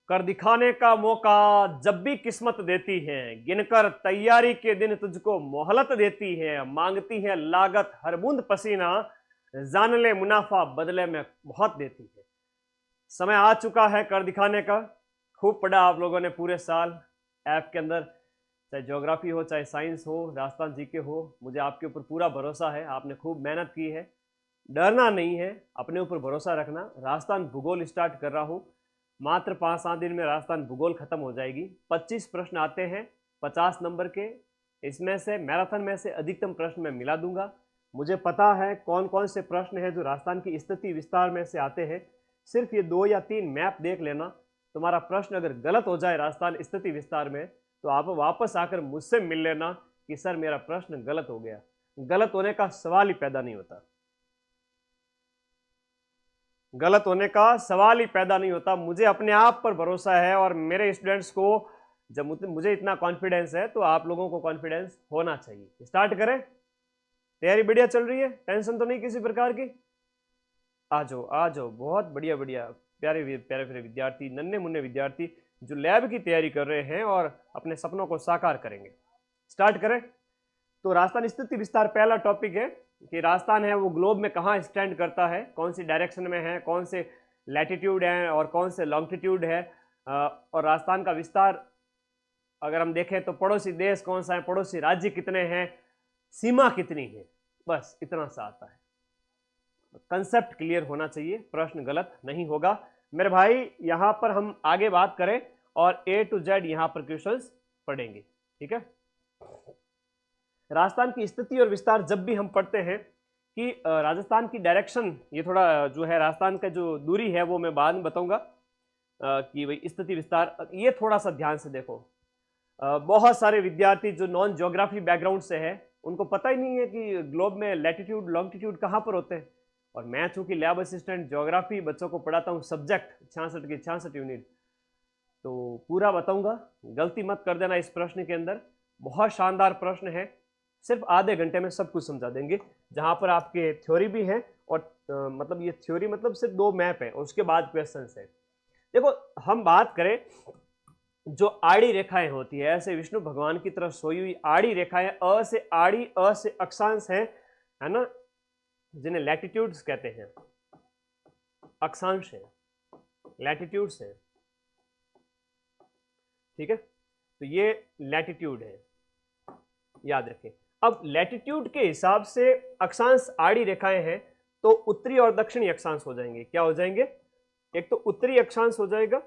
कर दिखाने का मौका जब भी किस्मत देती है, गिनकर तैयारी के दिन तुझको मोहलत देती है, मांगती है लागत हर बूंद पसीना, जान ले मुनाफा बदले में बहुत देती है। समय आ चुका है कर दिखाने का। खूब पढ़ा आप लोगों ने पूरे साल ऐप के अंदर, चाहे ज्योग्राफी हो, चाहे साइंस हो, राजस्थान जीके हो। मुझे आपके ऊपर पूरा भरोसा है, आपने खूब मेहनत की है। डरना नहीं है, अपने ऊपर भरोसा रखना। राजस्थान भूगोल स्टार्ट कर रहा हूँ, मात्र 5-7 दिन में राजस्थान भूगोल खत्म हो जाएगी। 25 प्रश्न आते हैं 50 नंबर के। इसमें से मैराथन में से अधिकतम प्रश्न मैं मिला दूंगा। मुझे पता है कौन कौन से प्रश्न हैं जो राजस्थान की स्थिति विस्तार में से आते हैं। सिर्फ ये 2 या 3 मैप देख लेना। तुम्हारा प्रश्न अगर गलत हो जाए राजस्थान स्थिति विस्तार में, तो आप वापस आकर मुझसे मिल लेना कि सर मेरा प्रश्न गलत हो गया। गलत होने का सवाल ही पैदा नहीं होता, गलत होने का सवाल ही पैदा नहीं होता। मुझे अपने आप पर भरोसा है और मेरे स्टूडेंट्स को जब मुझे इतना कॉन्फिडेंस है, तो आप लोगों को कॉन्फिडेंस होना चाहिए। स्टार्ट करें। तैयारी बढ़िया चल रही है, टेंशन तो नहीं किसी प्रकार की? आ जाओ आ जाओ, बहुत बढ़िया बढ़िया। प्यारे प्यारे प्यारे विद्यार्थी, नन्हे मुन्ने विद्यार्थी जो लैब की तैयारी कर रहे हैं और अपने सपनों को साकार करेंगे। स्टार्ट करें। तो राजस्थान स्थिति विस्तार पहला टॉपिक है कि राजस्थान है वो ग्लोब में कहाँ स्टैंड करता है, कौन सी डायरेक्शन में है, कौन से लैटिट्यूड है और कौन से लॉन्गिट्यूड है। और राजस्थान का विस्तार अगर हम देखें तो पड़ोसी देश कौन सा है, पड़ोसी राज्य कितने हैं, सीमा कितनी है, बस इतना सा आता है। कंसेप्ट क्लियर होना चाहिए, प्रश्न गलत नहीं होगा मेरे भाई। यहां पर हम आगे बात करें और A to Z यहां पर क्वेश्चंस पढ़ेंगे, ठीक है। राजस्थान की स्थिति और विस्तार जब भी हम पढ़ते हैं कि राजस्थान की डायरेक्शन, ये थोड़ा जो है राजस्थान का जो दूरी है वो मैं बाद में बताऊंगा कि भाई स्थिति विस्तार, ये थोड़ा सा ध्यान से देखो। बहुत सारे विद्यार्थी जो नॉन ज्योग्राफी बैकग्राउंड से है, उनको पता ही नहीं है कि ग्लोब में लैटिट्यूड लॉन्गिट्यूड कहाँ पर होते हैं। और मैं चूंकि लैब असिस्टेंट ज्योग्राफी बच्चों को पढ़ाता हूँ, सब्जेक्ट 66 की 66 यूनिट, तो पूरा बताऊंगा। गलती मत कर देना इस प्रश्न के अंदर। बहुत शानदार प्रश्न है, सिर्फ आधे घंटे में सब कुछ समझा देंगे। जहां पर आपके थ्योरी भी है और मतलब ये थ्योरी मतलब सिर्फ 2 मैप है और उसके बाद क्वेश्चंस है। देखो हम बात करें जो आड़ी रेखाएं होती है, ऐसे विष्णु भगवान की तरफ सोई हुई आड़ी रेखाएं, अ से आड़ी, अ से अक्षांश है ना, जिन्हें लैटिट्यूड्स कहते हैं। अक्षांश है, लैटिट्यूड्स है, ठीक है। तो ये लैटिट्यूड है, याद रखें। अब लैटिट्यूड के हिसाब से अक्षांश आड़ी रेखाएं हैं, तो उत्तरी और दक्षिणी अक्षांश हो जाएंगे। क्या हो जाएंगे? एक तो उत्तरी अक्षांश हो जाएगा,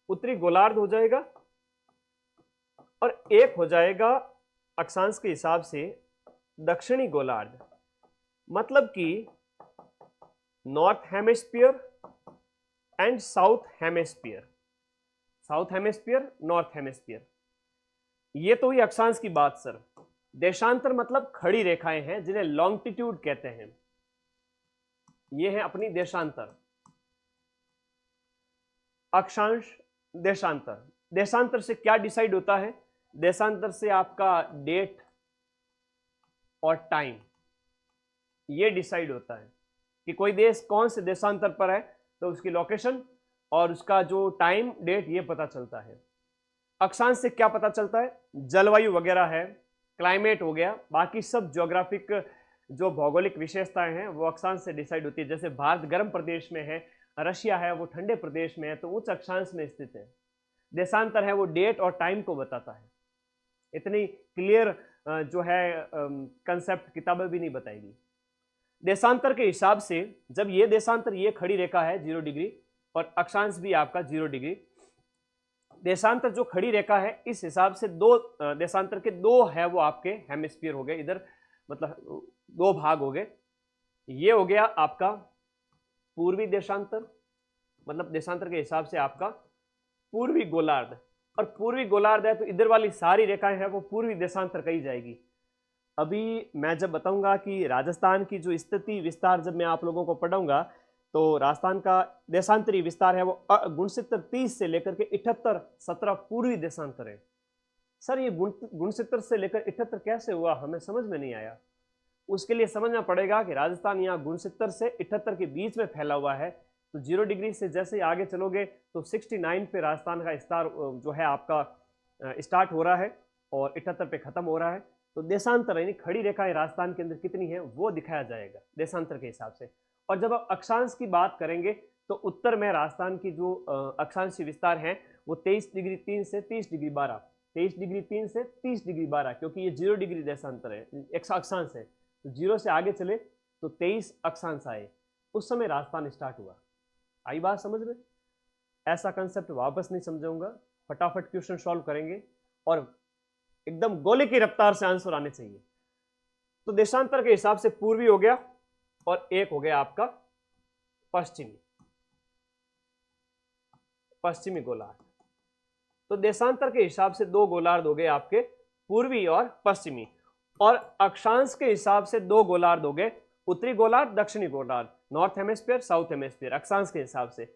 उत्तरी गोलार्ध हो जाएगा, और एक हो जाएगा अक्षांश के हिसाब से दक्षिणी गोलार्ध। मतलब कि north hemisphere and south hemisphere, south hemisphere, north hemisphere. ये तो हुई अक्षांश की बात सर। देशांतर मतलब खड़ी रेखाएं हैं जिन्हें लॉन्गिट्यूड कहते हैं। ये है अपनी देशांतर। अक्षांश, देशांतर। देशांतर से क्या डिसाइड होता है? देशांतर से आपका डेट और टाइम ये डिसाइड होता है कि कोई देश कौन से देशांतर पर है, तो उसकी लोकेशन और उसका जो टाइम डेट ये पता चलता है। अक्षांश से क्या पता चलता है? जलवायु वगैरह है, क्लाइमेट हो गया, बाकी सब ज्योग्राफिक जो भौगोलिक विशेषताएं हैं वो अक्षांश से डिसाइड होती है। जैसे भारत गर्म प्रदेश में है, रशिया है वो ठंडे प्रदेश में है, तो उच्च अक्षांश में स्थित है। देशांतर है वो डेट और टाइम को बताता है। इतनी क्लियर जो है कंसेप्ट किताबें भी नहीं बताएगी। देशांतर के हिसाब से जब ये देशांतर, ये खड़ी रेखा है 0 डिग्री और अक्षांश भी आपका 0 डिग्री। देशांतर जो खड़ी रेखा है इस हिसाब से देशांतर के 2 है वो आपके हेमिस्फीयर हो गए, इधर मतलब 2 भाग हो गए। ये हो गया आपका पूर्वी देशांतर, मतलब देशांतर के हिसाब से आपका पूर्वी गोलार्ध। और पूर्वी गोलार्ध है तो इधर वाली सारी रेखाएं हैं वो पूर्वी देशांतर कही जाएगी। अभी मैं जब बताऊंगा कि राजस्थान की जो स्थिति विस्तार जब मैं आप लोगों को पढ़ाऊंगा, तो राजस्थान का देशांतरी विस्तार है वो गुणसितर 30 से लेकर के 78 17 पूर्वी देशांतर है। सर ये गुणसितर से लेकर 78 कैसे हुआ, हमें समझ में नहीं आया। उसके लिए समझना पड़ेगा कि राजस्थान यहाँ गुणसितर से 78 के बीच में फैला हुआ है, तो 0 डिग्री से जैसे ही आगे चलोगे तो 69 पे राजस्थान का स्टार जो है आपका स्टार्ट हो रहा है और 78 पे खत्म हो रहा है। तो देशांतर यानी खड़ी रेखाएं राजस्थान के अंदर कितनी है वो दिखाया जाएगा देशांतर के हिसाब से। और जब आप अक्षांश की बात करेंगे तो उत्तर में राजस्थान की जो अक्षांशीय विस्तार है वो 23 डिग्री 3 से 30 डिग्री 12, 23 डिग्री 3 से 30 डिग्री 12, क्योंकि ये 0 डिग्री देशांतर है, एक अक्षांश है। तो 0 से आगे चले तो 23 अक्षांश आए, उस समय राजस्थान स्टार्ट हुआ। आई बात समझ में? ऐसा कंसेप्ट वापस नहीं समझाऊंगा, फटाफट क्वेश्चन सॉल्व करेंगे और एकदम गोले की रफ्तार से आंसर आने चाहिए। तो देशांतर के हिसाब से पूर्वी हो गया और एक हो गया आपका पश्चिमी गोलार्ध। तो देशांतर के हिसाब से दो गोलार्ध हो गए आपके, पूर्वी और पश्चिमी, और अक्षांश के हिसाब से दो गोलार्ध हो गए, उत्तरी गोलार्ध दक्षिणी गोलार्ध, नॉर्थ हेमिस्फीयर साउथ हेमिस्फीयर अक्षांश के हिसाब से।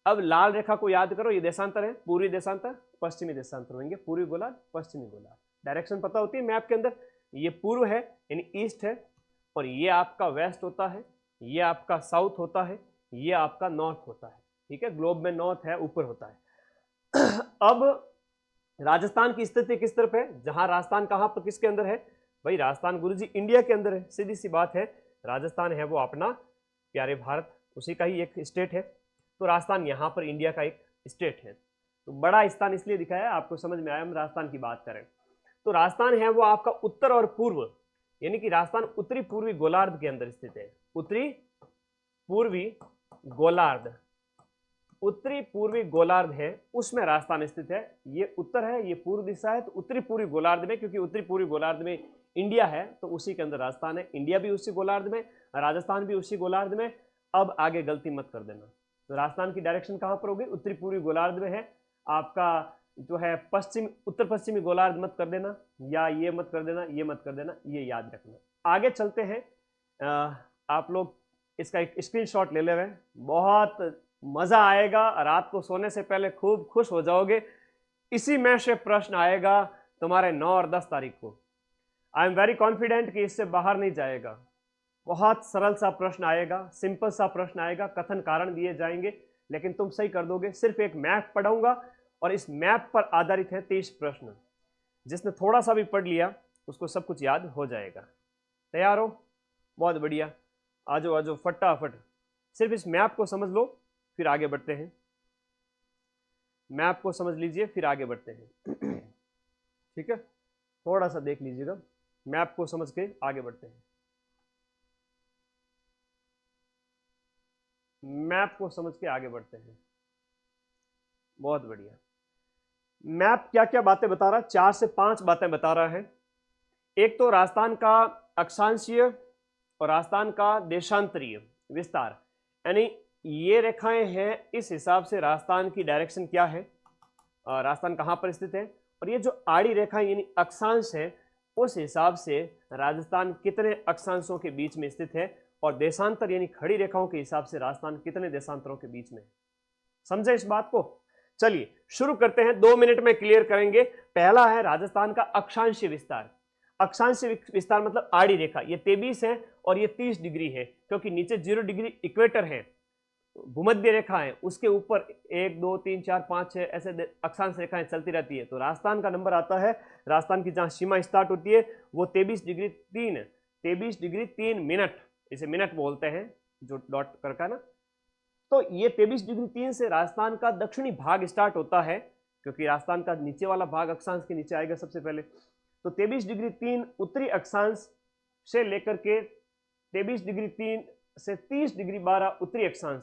अब लाल रेखा को याद करो, ये देशांतर है, पूर्वी देशांतर पश्चिमी देशांतर होंगे, पूर्वी गोलार्ध पश्चिमी गोलार्ध। डायरेक्शन पता होती है मैप के अंदर, ये पूर्व है यानी ईस्ट है, और ये आपका वेस्ट होता है, ये आपका साउथ होता है, ये आपका नॉर्थ होता है। ठीक है, ग्लोब में नॉर्थ है, ऊपर होता है। अब राजस्थान की स्थिति किस तरफ है, जहां राजस्थान कहां पर किसके अंदर है? भाई राजस्थान गुरुजी इंडिया के अंदर है, सीधी सी बात है। राजस्थान है वो अपना प्यारे भारत, उसी का ही एक स्टेट है। तो राजस्थान यहाँ पर इंडिया का एक स्टेट है। तो बड़ा स्थान इसलिए दिखाया है, आपको समझ में आया हम राजस्थान की बात करें तो राजस्थान है वो आपका उत्तर और पूर्व, यानी कि राजस्थान उत्तरी पूर्वी गोलार्ध के अंदर स्थित है। उत्तरी पूर्वी गोलार्ध, उत्तरी पूर्वी गोलार्ध है उसमें राजस्थान स्थित है। ये उत्तर है, ये पूर्व दिशा है, तो उत्तरी पूर्वी गोलार्ध में, क्योंकि उत्तरी पूर्वी गोलार्ध में इंडिया है तो उसी के अंदर राजस्थान है। इंडिया भी उसी गोलार्ध में, राजस्थान भी उसी गोलार्ध में। अब आगे गलती मत कर देना, तो राजस्थान की डायरेक्शन कहां पर होगी? उत्तरी पूर्वी गोलार्ध में है। आपका जो है पश्चिम उत्तर पश्चिमी गोलार्ध मत कर देना, या ये मत कर देना, ये मत कर देना, ये याद रखना। आगे चलते हैं, आप लोग इसका एक स्क्रीनशॉट ले ले रहे हैं, बहुत मजा आएगा, रात को सोने से पहले खूब खुश हो जाओगे। इसी में से प्रश्न आएगा तुम्हारे 9 और 10 तारीख को। आई एम वेरी कॉन्फिडेंट कि इससे बाहर नहीं जाएगा। बहुत सरल सा प्रश्न आएगा, सिंपल सा प्रश्न आएगा, कथन कारण दिए जाएंगे, लेकिन तुम सही कर दोगे। सिर्फ एक मैप पढ़ाऊंगा और इस मैप पर आधारित है 30 प्रश्न। जिसने थोड़ा सा भी पढ़ लिया उसको सब कुछ याद हो जाएगा। तैयार हो? बहुत बढ़िया, आजो आजो फटाफट। सिर्फ इस मैप को समझ लो फिर आगे बढ़ते हैं। मैप को समझ लीजिए फिर आगे बढ़ते हैं। ठीक है, थोड़ा सा देख लीजिएगा, मैप को समझ के आगे बढ़ते हैं। मैप को समझ के आगे बढ़ते हैं। बहुत बढ़िया। मैप क्या क्या बातें बता रहा है? 4 से 5 बातें बता रहा है। एक तो राजस्थान का अक्षांशीय और राजस्थान का देशांतरीय विस्तार, यानी ये रेखाएं हैं, इस हिसाब से राजस्थान की डायरेक्शन क्या है, राजस्थान कहां पर स्थित है, और ये जो आड़ी रेखाएं यानी अक्षांश है उस हिसाब से राजस्थान कितने अक्षांशों के बीच में स्थित है, और देशांतर यानी खड़ी रेखाओं के हिसाब से राजस्थान कितने देशांतरों के बीच में। समझे इस बात को? चलिए शुरू करते हैं, 2 मिनट में क्लियर करेंगे। पहला है राजस्थान का अक्षांशीय विस्तार। अक्षांशीय विस्तार मतलब आड़ी रेखा, ये 23 है और ये 30 डिग्री है, क्योंकि नीचे 0 डिग्री इक्वेटर है, भूमध्य रेखा है, उसके ऊपर 1 2 3 4 5 6 ऐसे अक्षांश रेखाएं चलती रहती है। तो राजस्थान का नंबर आता है, राजस्थान की जहां सीमा स्टार्ट होती है वो 23 डिग्री 3 मिनट, इसे मिनट बोलते हैं जो डॉट करका ना। तो ये 23 डिग्री 3 से राजस्थान का दक्षिणी भाग स्टार्ट होता है, क्योंकि राजस्थान का नीचे वाला भाग अक्षांश के नीचे आएगा सबसे पहले। तो 23 डिग्री 3 उत्तरी अक्षांश से लेकर के 23 डिग्री 3 से 30 डिग्री 12 उत्तरी अक्षांश।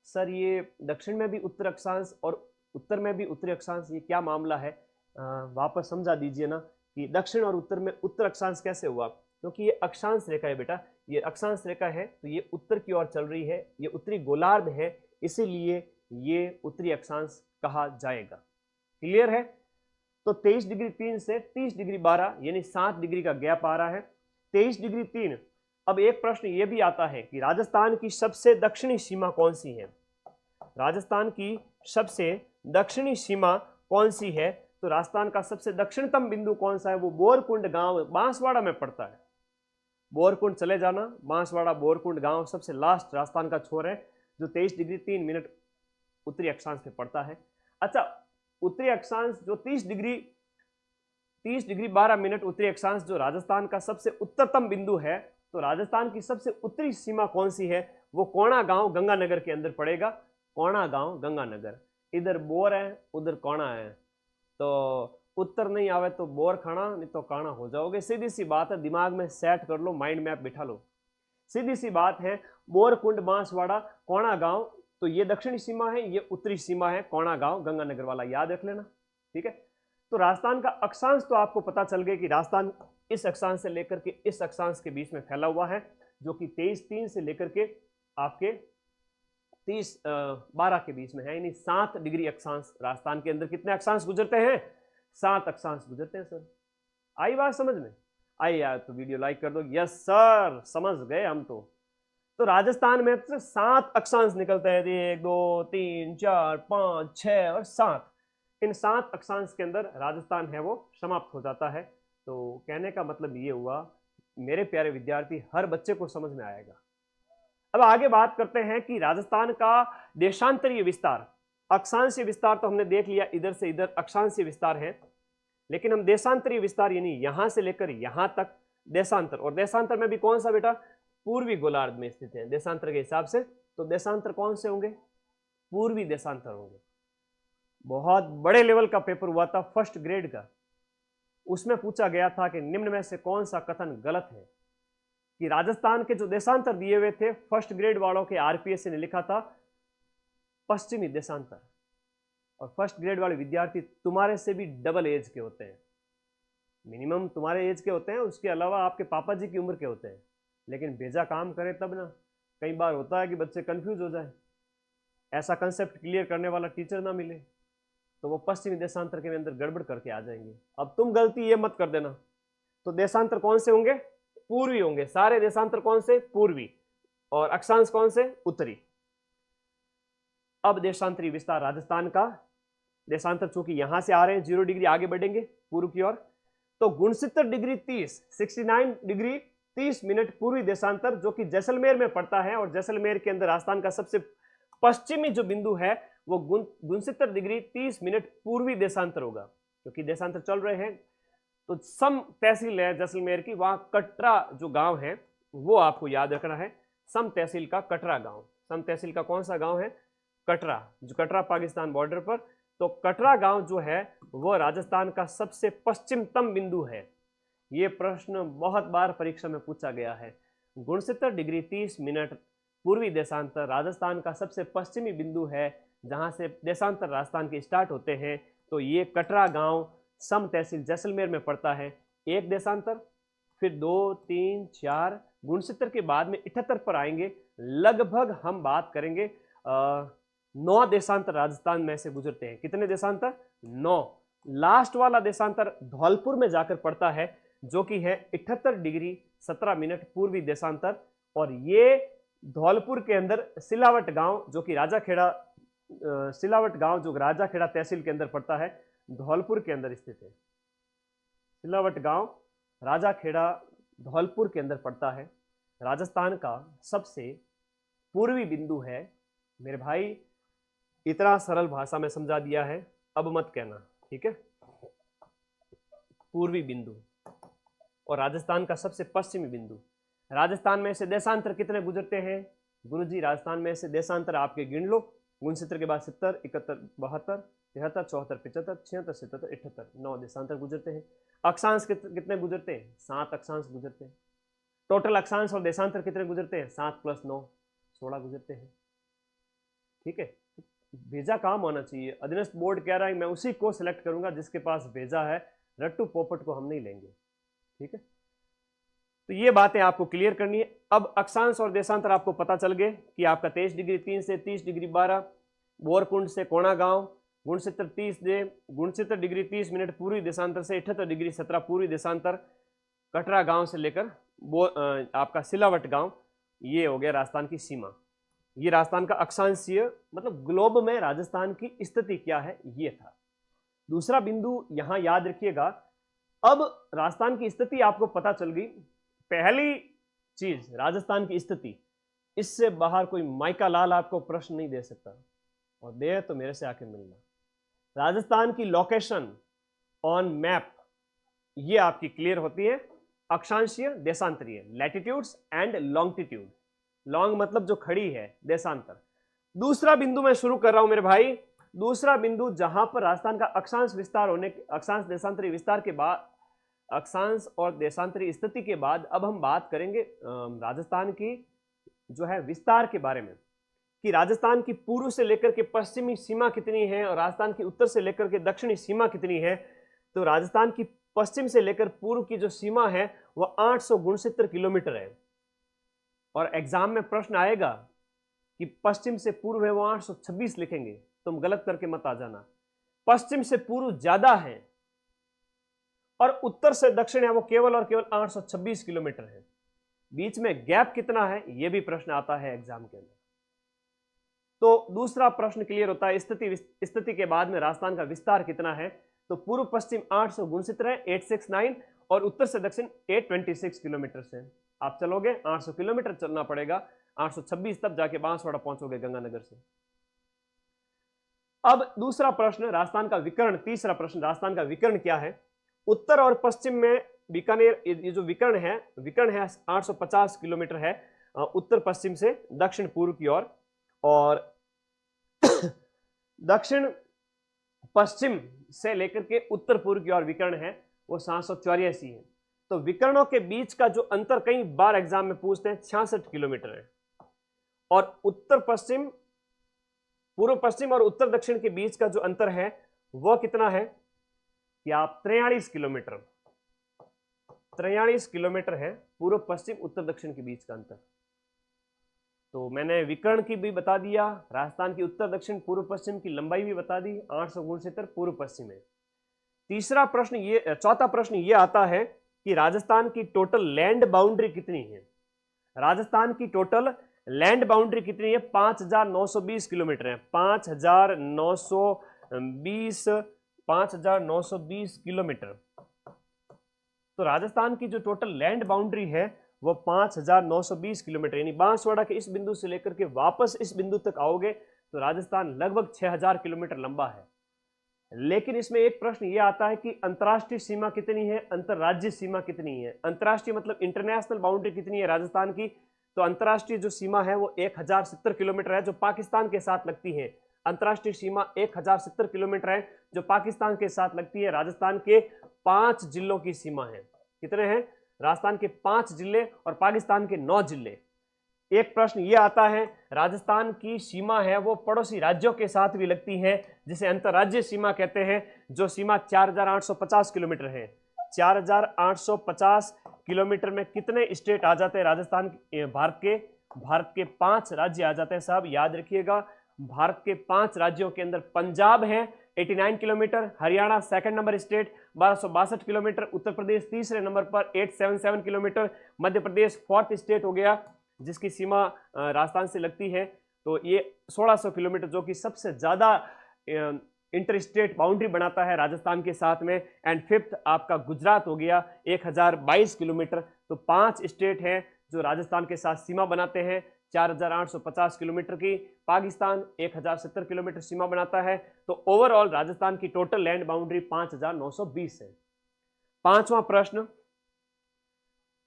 सर ये दक्षिण में भी उत्तर अक्षांश और उत्तर में भी उत्तरी अक्षांश, ये क्या मामला है? वापस समझा दीजिए ना कि दक्षिण और उत्तर में उत्तर अक्षांश कैसे हुआ, क्योंकि ये अक्षांश रेखा है बेटा, ये अक्षांश रेखा है, तो ये उत्तर की ओर चल रही है, ये उत्तरी गोलार्ध है, इसीलिए ये उत्तरी अक्षांश कहा जाएगा। क्लियर है? तो 23 डिग्री 3 से 30 डिग्री 12 यानी 7 डिग्री का गैप आ रहा है। 23 डिग्री 3। अब एक प्रश्न ये भी आता है कि राजस्थान की सबसे दक्षिणी सीमा कौन सी है? राजस्थान की सबसे दक्षिणी सीमा कौन सी है? तो राजस्थान का सबसे दक्षिणतम बिंदु कौन सा है? वो बोरकुंड गांव बांसवाड़ा में पड़ता है। बोरकुंड चले जाना, बांसवाड़ा बोरकुंड गांव सबसे लास्ट राजस्थान का छोर है। जो 23 डिग्री 3 मिनट उत्तरी अक्षांश पे पड़ता है। अच्छा, उत्तरी अक्षांश जो 30 डिग्री 12 मिनट उत्तरी अक्षांश जो राजस्थान का सबसे उत्तरतम बिंदु है, तो राजस्थान की सबसे उत्तरी सीमा कौन सी है? वो कोणा गांव गंगानगर के अंदर पड़ेगा। कोणा गांव गंगानगर, इधर बोर है उधर कोणा है, तो उत्तर नहीं आवे तो बोर खाना, नहीं तो काणा हो जाओगे। सीधी सी बात है, दिमाग में सेट कर लो, माइंड मैप बिठा लो, सीधी सी बात है। बोरकुंड बांसवाड़ा कोणा गांव, तो ये दक्षिणी सीमा है, ये उत्तरी सीमा है, कोणा गांव गंगानगर वाला याद रख लेना, ठीक है। तो राजस्थान का अक्षांश तो आपको पता चल गया कि राजस्थान इस अक्षांश से लेकर के इस अक्षांश के बीच में फैला हुआ है, जो कि 23-3 से लेकर के आपके 30-12 के बीच में है, यानी 7 डिग्री अक्षांश। राजस्थान के अंदर कितने अक्षांश गुजरते हैं? 7 अक्षांश गुजरते हैं सर। आई बात समझ में? आई यार तो वीडियो लाइक कर दो। यस सर, समझ गए हम। तो राजस्थान में 7 अक्षांश निकलते हैं, 1 2 3 4 5 6 और 7। इन 7 अक्षांश के अंदर राजस्थान है वो समाप्त हो जाता है। तो कहने का मतलब ये हुआ मेरे प्यारे विद्यार्थी, हर बच्चे को समझ में आएगा। अब आगे बात करते हैं कि राजस्थान का देशांतरीय विस्तार। अक्षांशीय विस्तार तो हमने देख लिया, इधर से इधर अक्षांशीय विस्तार है, लेकिन हम देशांतरीय विस्तार यानी यहां से लेकर यहां तक देशांतर, और देशांतर में भी कौन सा बेटा? पूर्वी गोलार्ध में स्थित है देशांतर के हिसाब से। तो देशांतर कौन से होंगे? पूर्वी देशांतर होंगे। बहुत बड़े लेवल का पेपर हुआ था फर्स्ट ग्रेड का, उसमें पूछा गया था कि निम्न में से कौन सा कथन गलत है, कि राजस्थान के जो देशांतर दिए हुए थे फर्स्ट ग्रेड वालों के आरपीएस ने लिखा था पश्चिमी देशांतर। और फर्स्ट ग्रेड वाले विद्यार्थी तुम्हारे से भी डबल एज के होते हैं, मिनिमम तुम्हारे एज के होते हैं, उसके अलावा आपके पापा जी की उम्र के होते हैं, लेकिन भेजा काम करे तब ना। कई बार होता है कि बच्चे कंफ्यूज हो जाए, ऐसा कंसेप्ट क्लियर करने वाला टीचर ना मिले, तो वो पश्चिमी देशांतर के अंदर गड़बड़ करके आ जाएंगे। अब तुम गलती ये मत कर देना। तो देशांतर कौन से होंगे? पूर्वी होंगे। सारे देशांतर कौन से? पूर्वी। और अक्षांश कौन से? उत्तरी। अब देशांतरी विस्तार राजस्थान का देशांतर चूंकि यहां से आ रहे हैं 0 डिग्री आगे बढ़ेंगे पूर्व की ओर, तो 69 डिग्री 30 69 डिग्री 30 मिनट पूर्वी देशांतर जो कि जैसलमेर में पड़ता है, और जैसलमेर के अंदर राजस्थान का सबसे पश्चिमी जो बिंदु है वो 69 डिग्री 30 मिनट पूर्वी देशांतर होगा। क्योंकि देशांतर चल रहे हैं, तो सम तहसील है जैसलमेर की, वहां कटरा जो गांव है वो आपको याद रखना है, सम तहसील का कटरा गांव। सम तहसील का कौन सा गांव है? कटरा, जो कटरा पाकिस्तान बॉर्डर पर। तो कटरा गांव जो है वो राजस्थान का सबसे पश्चिमतम बिंदु है। ये प्रश्न बहुत बार परीक्षा में पूछा गया है। 69 डिग्री 30 मिनट पूर्वी देशांतर राजस्थान का सबसे पश्चिमी बिंदु है, जहां से देशांतर राजस्थान के स्टार्ट होते हैं। तो ये कटरा गांव सम तहसील जैसलमेर में पड़ता है। एक देशांतर, फिर 2 3 4 69 के बाद में 78 पर आएंगे। लगभग हम बात करेंगे 9 देशांतर राजस्थान में से गुजरते हैं। कितने देशांतर? 9। लास्ट वाला देशांतर धौलपुर में जाकर पड़ता है, जो कि है 78 डिग्री 17 मिनट पूर्वी देशांतर। और ये धौलपुर के अंदर सिलावट गांव जो कि राजाखेड़ा तहसील के अंदर पड़ता है, धौलपुर के अंदर स्थित है। सिलावट गांव राजाखेड़ा धौलपुर के अंदर पड़ता है, राजस्थान का सबसे पूर्वी बिंदु है। मेरे भाई इतना सरल भाषा में समझा दिया है, अब मत कहना, ठीक है। पूर्वी बिंदु और राजस्थान का सबसे पश्चिमी बिंदु। राजस्थान में से देशांतर कितने गुजरते हैं गुरुजी? राजस्थान में से देशांतर आपके गिन लो। 69 के बाद 70 71 72 73 74 75 76 77 78 9 देशांतर गुजरते हैं। अक्षांश कितने गुजरते हैं? 7 अक्षांश गुजरते हैं। टोटल अक्षांश और देशांतर कितने गुजरते हैं? 7 + 9 16 गुजरते हैं, ठीक है। भेजा काम होना चाहिए। अधीनस्थ बोर्ड कह रहा है मैं उसी को सिलेक्ट करूंगा जिसके पास भेजा है, रट्टू पोपट को हम नहीं लेंगे, ठीक है। तो ये बातें आपको क्लियर करनी है। अब अक्षांश और देशांतर आपको पता चल गए कि आपका 23 डिग्री 3 से 30 डिग्री 12, बोरकुंड से कोणा गांव, 69 डिग्री 30 मिनट पूर्वी देशांतर से 78 डिग्री 17 पूर्वी देशांतर, कटरा गांव से लेकर आपका सिलावट गांव, ये हो गया राजस्थान की सीमा। ये राजस्थान का अक्षांशीय मतलब ग्लोब में राजस्थान की स्थिति क्या है ये था। दूसरा बिंदु यहां याद रखिएगा। अब राजस्थान की स्थिति आपको पता चल गई। पहली चीज राजस्थान की स्थिति, इससे बाहर कोई माइका लाल आपको प्रश्न नहीं दे सकता, और दे तो मेरे से आके मिलना। राजस्थान की लोकेशन ऑन मैप ये आपकी क्लियर होती है, अक्षांशीय देशांतरीय, लैटिट्यूड्स एंड लॉन्गिट्यूड। लॉन्ग मतलब जो खड़ी है, देशांतर। दूसरा बिंदु मैं शुरू कर रहा हूं मेरे भाई, दूसरा बिंदु जहां पर राजस्थान का अक्षांश विस्तार होने, अक्षांश देशांतरी विस्तार के बाद, अक्षांश और देशांतरी स्थिति के बाद अब हम बात करेंगे राजस्थान की जो है विस्तार के बारे में, कि राजस्थान की पूर्व से लेकर के पश्चिमी सीमा कितनी है और राजस्थान की उत्तर से लेकर के दक्षिणी सीमा कितनी है। तो राजस्थान की पश्चिम से लेकर पूर्व की जो सीमा है वह 869 किलोमीटर है, और एग्जाम में प्रश्न आएगा कि पश्चिम से पूर्व है वो 826 लिखेंगे, तुम गलत करके मत आ जाना। पश्चिम से पूर्व ज्यादा है और उत्तर से दक्षिण है वो केवल और केवल 826 किलोमीटर है। बीच में गैप कितना है यह भी प्रश्न आता है एग्जाम के अंदर। तो दूसरा प्रश्न क्लियर होता है, स्थिति के बाद में राजस्थान का विस्तार कितना है। तो पूर्व पश्चिम 869 है 869, और उत्तर से दक्षिण 826 किलोमीटर से आप चलोगे 800 किलोमीटर चलना पड़ेगा, 826 तब जाके बांसवाड़ा पहुंचोगे गंगानगर से। अब दूसरा प्रश्न राजस्थान का विकर्ण, तीसरा प्रश्न राजस्थान का विकर्ण क्या है। उत्तर और पश्चिम में बीकानेर, ये जो विकर्ण है 850 किलोमीटर है उत्तर पश्चिम से दक्षिण पूर्व की ओर, और दक्षिण पश्चिम से लेकर के उत्तर पूर्व की ओर विकर्ण है वो 784 है। तो विकर्णों के बीच का जो अंतर कई बार एग्जाम में पूछते हैं 66 किलोमीटर है, और उत्तर पश्चिम, पूर्व पश्चिम और उत्तर दक्षिण के बीच का जो अंतर है वह कितना है कि आप 43 किलोमीटर, 43 किलोमीटर है पूर्व पश्चिम उत्तर दक्षिण के बीच का अंतर। तो मैंने विकर्ण की भी बता दिया, राजस्थान की उत्तर दक्षिण पूर्व पश्चिम की लंबाई भी बता दी, 869 पूर्व पश्चिम है। तीसरा प्रश्न ये, चौथा प्रश्न ये आता है कि राजस्थान की टोटल लैंड बाउंड्री कितनी है। राजस्थान की टोटल लैंड बाउंड्री कितनी है, 5920 किलोमीटर है, 5920 किलोमीटर। तो राजस्थान की जो टोटल लैंड बाउंड्री है वो 5920 किलोमीटर, यानी बांसवाड़ा के इस बिंदु से लेकर के वापस इस बिंदु तक आओगे तो राजस्थान लगभग 6000 किलोमीटर लंबा है। लेकिन इसमें एक प्रश्न यह आता है कि अंतर्राष्ट्रीय सीमा कितनी है, अंतरराज्यीय सीमा कितनी है। अंतर्राष्ट्रीय मतलब इंटरनेशनल बाउंड्री कितनी है राजस्थान की, तो अंतर्राष्ट्रीय जो सीमा है वो 1070 किलोमीटर है जो पाकिस्तान के साथ लगती है। अंतर्राष्ट्रीय सीमा 1070 किलोमीटर है जो पाकिस्तान के साथ लगती है। राजस्थान के 5 जिलों की सीमा है। कितने हैं, राजस्थान के 5 जिले और पाकिस्तान के 9 जिले। एक प्रश्न यह आता है, राजस्थान की सीमा है वो पड़ोसी राज्यों के साथ भी लगती है जिसे अंतर्राज्यीय सीमा कहते हैं, जो सीमा 4850 किलोमीटर है। 4850 किलोमीटर में कितने स्टेट आ जाते हैं राजस्थान, भारत के 5 राज्य आ जाते हैं साहब, याद रखिएगा। भारत के 5 राज्यों के अंदर पंजाब है 89 kilometre, Haryana second number state 1262 kilometre, Uttar Pradesh तीसरे नंबर पर 877 kilometre, Madhya Pradesh 4th state हो गया जिसकी सीमा राजस्थान से लगती है, तो ये 1600 किलोमीटर जो कि सबसे ज्यादा इंटर स्टेट बाउंड्री बनाता है राजस्थान के साथ में। एंड 5th आपका गुजरात हो गया 1022 किलोमीटर। तो 5 स्टेट हैं जो राजस्थान के साथ सीमा बनाते हैं 4850 किलोमीटर की। पाकिस्तान 1070 किलोमीटर सीमा बनाता है। तो ओवरऑल राजस्थान की टोटल लैंड बाउंड्री 5920 है। 5वां प्रश्न,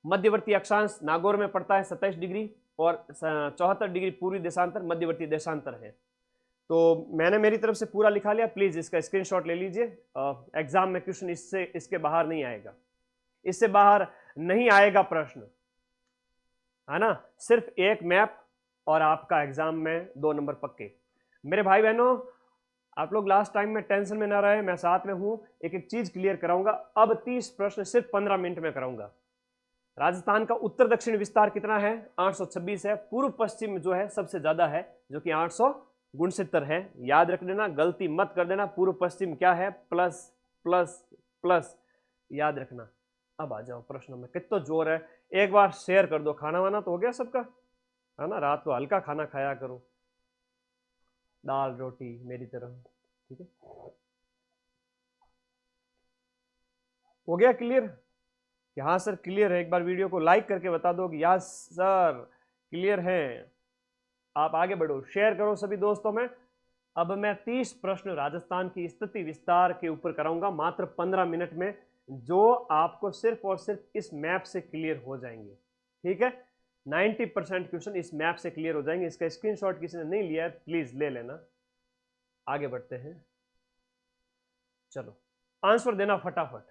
मध्यवर्ती अक्षांश नागौर में पड़ता है 27 डिग्री और 74 डिग्री पूर्वी देशांतर मध्यवर्ती देशांतर है। तो मैंने मेरी तरफ से पूरा लिखा लिया, प्लीज इसका स्क्रीनशॉट ले लीजिए। एग्जाम में क्वेश्चन इसके बाहर नहीं आएगा, इससे बाहर नहीं आएगा प्रश्न, है ना। सिर्फ एक मैप और आपका एग्जाम में 2 नंबर पक्के। मेरे भाई बहनों, आप लोग लास्ट टाइम में टेंशन में ना रहे, मैं साथ में हूं, एक एक चीज क्लियर कराऊंगा। अब 30 प्रश्न सिर्फ 15 मिनट में कराऊंगा। राजस्थान का उत्तर दक्षिण विस्तार कितना है, 826 है। पूर्व पश्चिम जो है सबसे ज्यादा है जो कि 869 है। याद रख लेना, गलती मत कर देना। पूर्व पश्चिम क्या है, प्लस प्लस प्लस, याद रखना। अब आ जाओ प्रश्नों में, कितना जोर है। एक बार शेयर कर दो, खाना वाना तो हो गया सबका, है ना। रात को हल्का खाना खाया करो, दाल रोटी मेरी तरह, ठीक है। हो गया क्लियर कि हाँ सर क्लियर है? एक बार वीडियो को लाइक करके बता दो कि यस सर क्लियर है। आप आगे बढ़ो, शेयर करो सभी दोस्तों में। अब मैं 30 प्रश्न राजस्थान की स्थिति विस्तार के ऊपर कराऊंगा मात्र 15 मिनट में, जो आपको सिर्फ और सिर्फ इस मैप से क्लियर हो जाएंगे। ठीक है, 90% क्वेश्चन इस मैप से क्लियर हो जाएंगे। इसका स्क्रीनशॉट किसी ने नहीं लिया है प्लीज ले लेना। आगे बढ़ते हैं, चलो आंसर देना फटाफट,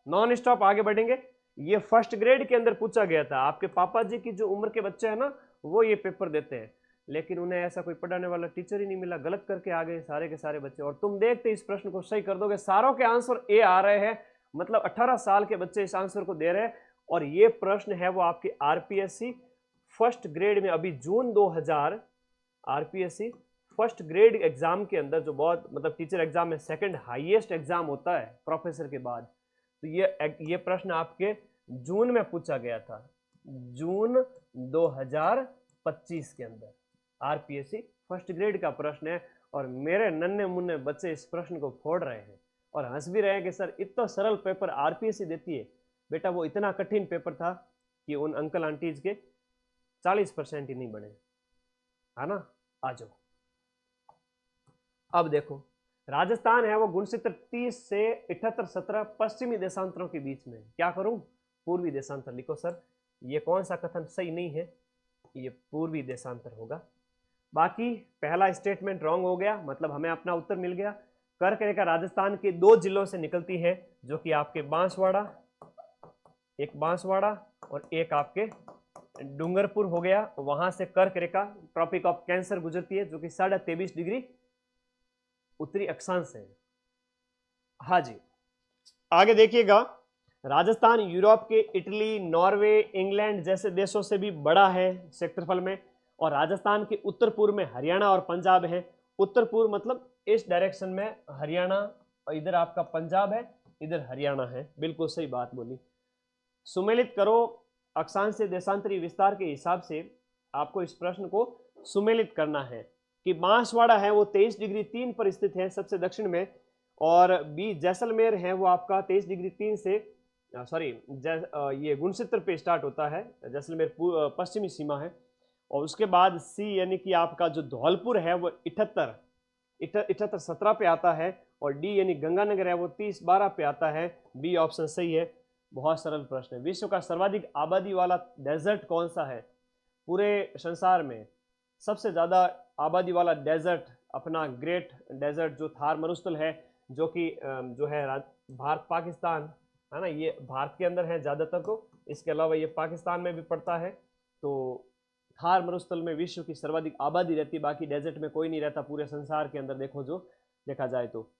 नॉन स्टॉप आगे बढ़ेंगे। ये फर्स्ट ग्रेड के अंदर पूछा गया था। आपके पापा जी की जो उम्र के बच्चे हैं ना, वो ये पेपर देते हैं, लेकिन उन्हें ऐसा कोई पढ़ाने वाला टीचर ही नहीं मिला, गलत करके आ गए सारे के सारे बच्चे। और तुम देखते इस प्रश्न को सही कर दोगे, सारों के आंसर ए आ रहे हैं, मतलब 18 साल के बच्चे इस आंसर को दे रहे हैं। और ये प्रश्न है वो आपके आरपीएससी फर्स्ट ग्रेड में, अभी जून 2000 आरपीएससी फर्स्ट ग्रेड एग्जाम के अंदर, जो बहुत मतलब टीचर एग्जाम में सेकंड हाईएस्ट एग्जाम होता है प्रोफेसर के बाद, तो ये प्रश्न आपके जून में पूछा गया था, जून 2025 के अंदर आरपीएससी फर्स्ट ग्रेड का प्रश्न है। और मेरे नन्हे मुन्ने बच्चे इस प्रश्न को फोड़ रहे हैं और हंस भी रहे हैं कि सर इतना सरल पेपर आरपीएससी देती है। बेटा वो इतना कठिन पेपर था कि उन अंकल आंटीज के 40% ही नहीं बने, है ना। आ जाओ, अब देखो राजस्थान है वो गुणसूत्र 30 से 78 17 पश्चिमी देशांतरों के बीच में। क्या करूं, पूर्वी देशांतर लिखो। सर ये कौन सा कथन सही नहीं है, ये पूर्वी देशांतर होगा। बाकी पहला स्टेटमेंट रॉन्ग हो गया, मतलब हमें अपना उत्तर मिल गया। कर्क रेखा राजस्थान के 2 जिलों से निकलती है, जो कि आपके बांसवाड़ा, एक बांसवाड़ा और एक आपके डूंगरपुर हो गया। वहां से कर्क रेखा ट्रॉपिक ऑफ कैंसर गुजरती है, जो कि 23.5 डिग्री उत्तरी अक्षांश है। हाँ जी, आगे देखिएगा, राजस्थान यूरोप के इटली, नॉर्वे, इंग्लैंड जैसे देशों से भी बड़ा है क्षेत्रफल में। और राजस्थान के उत्तर पूर्व में हरियाणा और पंजाब है। उत्तर पूर्व मतलब इस डायरेक्शन में हरियाणा, और इधर आपका पंजाब है, इधर हरियाणा है। बिल्कुल सही बात बोली। सुमेलित करो, अक्षांश से देशांतरी विस्तार के हिसाब से आपको इस प्रश्न को सुमेलित करना है कि बांसवाड़ा है वो 23 डिग्री 3 पर स्थित है सबसे दक्षिण में, और बी जैसलमेर है वो आपका 23 डिग्री 3 से ये गुणसूत्र पे स्टार्ट होता है, जैसलमेर पश्चिमी सीमा है। और उसके बाद सी यानी कि आपका जो धौलपुर है वो 78 17 पे आता है। और डी यानी गंगानगर है वो 30 12 पे आता है। बी ऑप्शन सही है। बहुत सरल प्रश्न है। विश्व का सर्वाधिक आबादी वाला डेजर्ट कौन सा है? पूरे संसार में सबसे ज्यादा आबादी वाला डेजर्ट अपना ग्रेट डेजर्ट जो थार मरुस्थल है, जो कि जो है भारत पाकिस्तान है ना, ये भारत के अंदर है ज़्यादातर। तो इसके अलावा ये पाकिस्तान में भी पड़ता है। तो थार मरुस्थल में विश्व की सर्वाधिक आबादी रहती है, बाकी डेजर्ट में कोई नहीं रहता पूरे संसार के अंदर, देखो जो देखा जाए तो।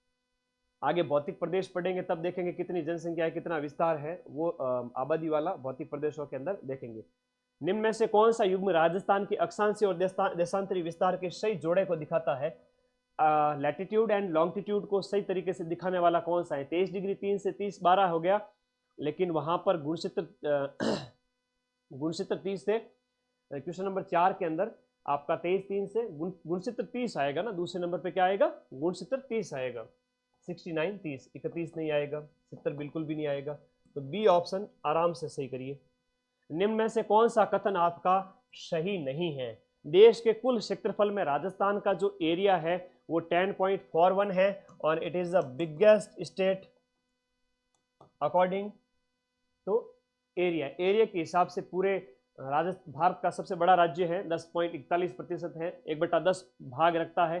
आगे भौतिक प्रदेश पढ़ेंगे तब देखेंगे कितनी जनसंख्या है, कितना विस्तार है, वो आबादी वाला भौतिक प्रदेशों के अंदर देखेंगे। निम्न में से कौन सा युग्म राजस्थान के अक्षांशीय और देशांतरी विस्तार के सही जोड़े को दिखाता है? लैटिट्यूड एंड लॉन्गिट्यूड को सही तरीके से दिखाने वाला कौन सा है? 23 डिग्री 3 से 30 12 हो गया, लेकिन वहां पर गुणसूत्र 30 से क्वेश्चन नंबर 4 के अंदर आपका 23 3 से गुणसूत्र 30 आएगा ना। दूसरे नंबर पे क्या आएगा? गुणसूत्र 30 आएगा। 69 30 31 नहीं आएगा, 70 बिल्कुल भी नहीं आएगा। तो बी ऑप्शन आराम से सही करिए। निम्न में से कौन सा कथन आपका सही नहीं है? देश के कुल क्षेत्रफल में राजस्थान का जो एरिया है वो 10.41 है, और it is the biggest state according to area के हिसाब से पूरे भारत का सबसे बड़ा राज्य है, 10.41% है, 1/10 भाग रखता है।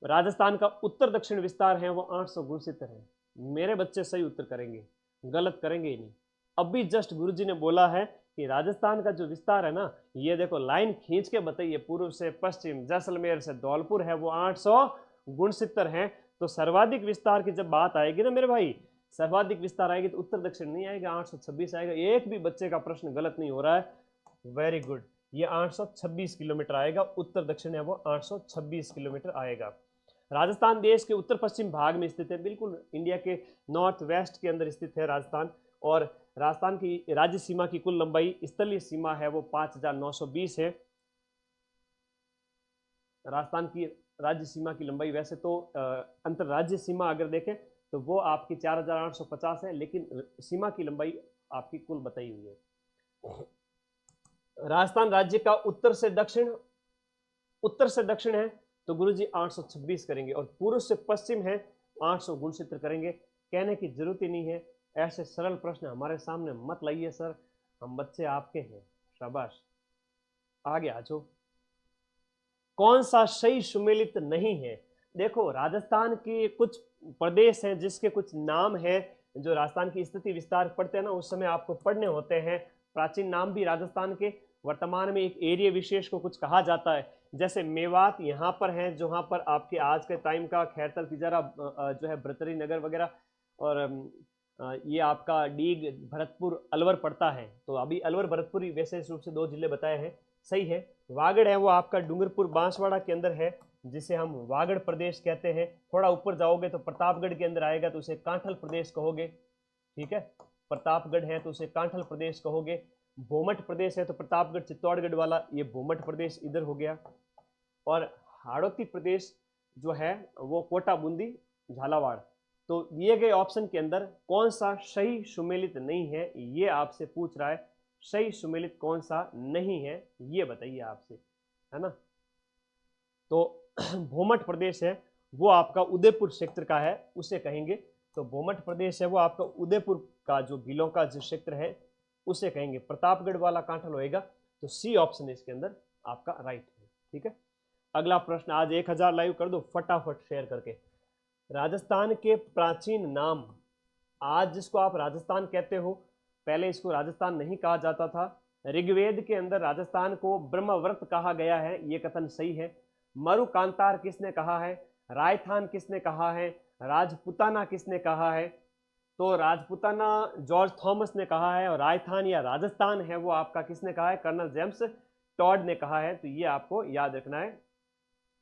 राजस्थान का उत्तर दक्षिण विस्तार है वो 800 गुणसूत्र है। मेरे बच्चे सही उत्तर करेंगे, गलत करेंगे ही नहीं। अभी जस्ट गुरुजी ने बोला है कि राजस्थान का जो विस्तार है ना, ये देखो लाइन खींच के बताइए, पूर्व से पश्चिम, जैसलमेर से धौलपुर है वो 800 गुणसूत्र है। तो सर्वाधिक विस्तार की जब बात आएगी ना मेरे भाई, सर्वाधिक विस्तार आएगी तो उत्तर दक्षिण नहीं आएगा, 826 आएगा। एक भी बच्चे का प्रश्न गलत नहीं हो रहा है, वेरी गुड। ये 826 किलोमीटर आएगा, उत्तर दक्षिण है वो 826 किलोमीटर आएगा। राजस्थान देश के उत्तर पश्चिम भाग में स्थित है, बिल्कुल इंडिया के नॉर्थ वेस्ट के अंदर स्थित है राजस्थान। और राजस्थान की राज्य सीमा की कुल लंबाई, स्थलीय सीमा है वो 5920 है। राजस्थान की राज्य सीमा की लंबाई, वैसे तो अंतरराज्य सीमा अगर देखें तो वो आपकी 4850 है, लेकिन सीमा की लंबाई आपकी कुल बताई हुई है। राजस्थान राज्य का उत्तर से दक्षिण उत्तर से दक्षिण है तो गुरुजी 826 करेंगे, और पूर्व से पश्चिम है 869 करेंगे। कहने की जरूरत ही नहीं है, ऐसे सरल प्रश्न हमारे सामने मत लाइए सर, हम बच्चे आपके हैं। शाबाश, आगे आ जाओ। कौन सा सही सुमेलित नहीं है? देखो, राजस्थान के कुछ प्रदेश हैं जिसके कुछ नाम हैं, जो राजस्थान की स्थिति विस्तार पढ़ते हैं ना उस समय आपको पढ़ने होते हैं। प्राचीन नाम भी राजस्थान के, वर्तमान में एक एरिया विशेष को कुछ कहा जाता है। जैसे मेवात यहाँ पर है, जहाँ पर आपके आज के टाइम का खैरतल, तिजारा जो है, भरतरी नगर वगैरह, और ये आपका डीग, भरतपुर, अलवर पड़ता है। तो अभी अलवर भरतपुर विशेष रूप से 2 जिले बताए हैं, सही है। वागड़ है वो आपका डूंगरपुर बांसवाड़ा के अंदर है, जिसे हम वागड़ प्रदेश कहते हैं। थोड़ा ऊपर जाओगे तो प्रतापगढ़ के अंदर आएगा तो उसे कांठल प्रदेश कहोगे, ठीक है। प्रतापगढ़ है तो उसे कांठल प्रदेश कहोगे। भोमट प्रदेश है तो प्रतापगढ़ चित्तौड़गढ़ वाला, ये भोमट प्रदेश इधर हो गया। और हाड़ौती प्रदेश जो है वो कोटा, बूंदी, झालावाड़। तो दिए गए ऑप्शन के अंदर कौन सा सही सुमेलित नहीं है, ये आपसे पूछ रहा है। सही सुमेलित कौन सा नहीं है ये बताइए आपसे, है ना। तो भोमट प्रदेश है वो आपका उदयपुर क्षेत्र का है, उसे कहेंगे। तो भोमट प्रदेश है वो आपका उदयपुर का जो जिलों का जो क्षेत्र है उसे कहेंगे। प्रतापगढ़ वाला कांठल होएगा। तो सी ऑप्शन इसके अंदर आपका राइट है, ठीक है। अगला प्रश्न, आज 1000 लाइव कर दो फटाफट शेयर करके। राजस्थान के प्राचीन नाम, आज जिसको आप राजस्थान कहते हो, पहले इसको राजस्थान नहीं कहा जाता था। ऋग्वेद के अंदर राजस्थान को ब्रह्मव्रत कहा गया है, ये कथन सही है। मरुकांतार किसने कहा है? रायथान किसने कहा है? राजपुताना किसने कहा है? तो राजपुताना जॉर्ज थॉमस ने कहा है, और रायथान या राजस्थान है वो आपका किसने कहा है? कर्नल जेम्स टॉड ने कहा है। तो ये आपको याद रखना है।